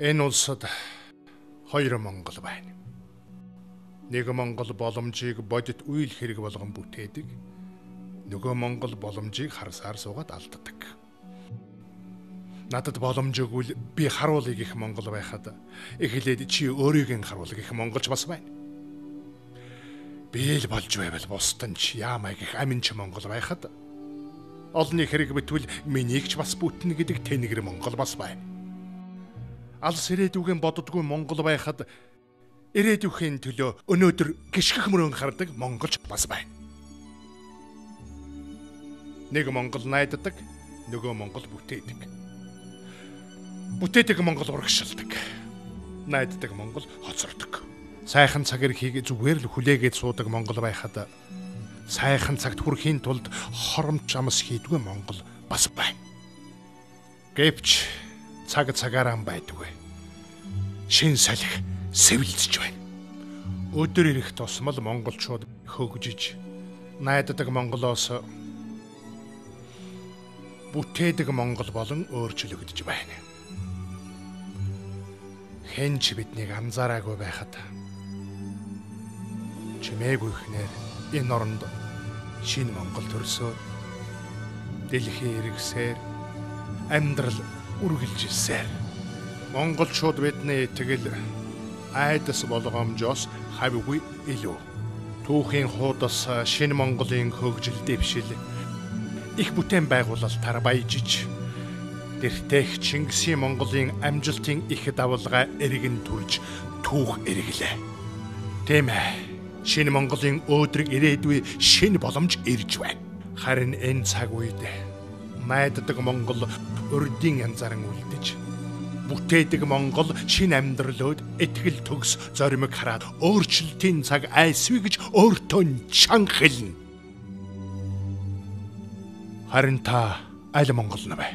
Энэ улсад хоёр Монгол байна. Нэг Монгол боломжийг бодит үйл хэрэг болгон бүтээдэг. Нөгөө Монгол боломжийг харсаар суугаад алддаг. Надад боломж өгвөл би харуулъя гэх Монгол байхад эхлээд чи өөрийг нь харуул гэх монголч бас байна. Би л болж байвал бусдын ч яамай гэх аминч Монгол байхад олны хэрэг битвэл минийг ч бас бүтнэ гэдэг тэнгэр Монгол бас байна. Алс ирээдүгэн боддгүй Монгол байхад ирээдүйн төлөө өнөөдөр гიშгэх мөрөн хардаг монголч бас байна. Нэг Монгол найддаг, нөгөө Монгол бүтээдэг. Бүтээдэг Монгол урагшилдаг. Найддаг Монгол хоцордог. Сайхан цаг эрхийг зүгээр л хүлээгээд суудаг Монгол байхад сайхан цагт хүрэхийн тулд хоромч амс хийдгүй Монгол бас байна. Гэвч цаг цагаараа байдгүй. Шин салхи сэвэлзэж байна. Өдөр ирэх тусмал монголчууд хөгжиж найддаг Монголоос бүтээдэг Монгол болон өөрчлөгдөж байна. Хэн ч биднийг анзаараагүй байхад чимээгүй хнээр энэ оронд шинэ Монгол төрсөөр дэлхий эргэсээр амьдрал үргэлжилсээр монголчууд бидний итгэл айдас болгоомжоос хавьгүй илүү түүхийн хуудас шинэ Монголын хөгжил дэвшил их бүтээн байгуулалтаар баяжиж дэртэйх Чингисийн Монголын амжилтын их давалгаа эргэн түрж түүх эргэлээ. Тийм ээ. Шинэ Монголын өөдрөг ирээдүй шинэ боломж ирж байна. Харин энэ цаг үед найддаг Монгол урдын янзааран үлдэж бүтээдэг Монгол шинэ амьдралууд итгэл төгс зоримог хараад өөрчлөлтийн цаг айсвэ гэж өөртөө чанга хэлнэ. Харин та аль Монгол нэ вэ?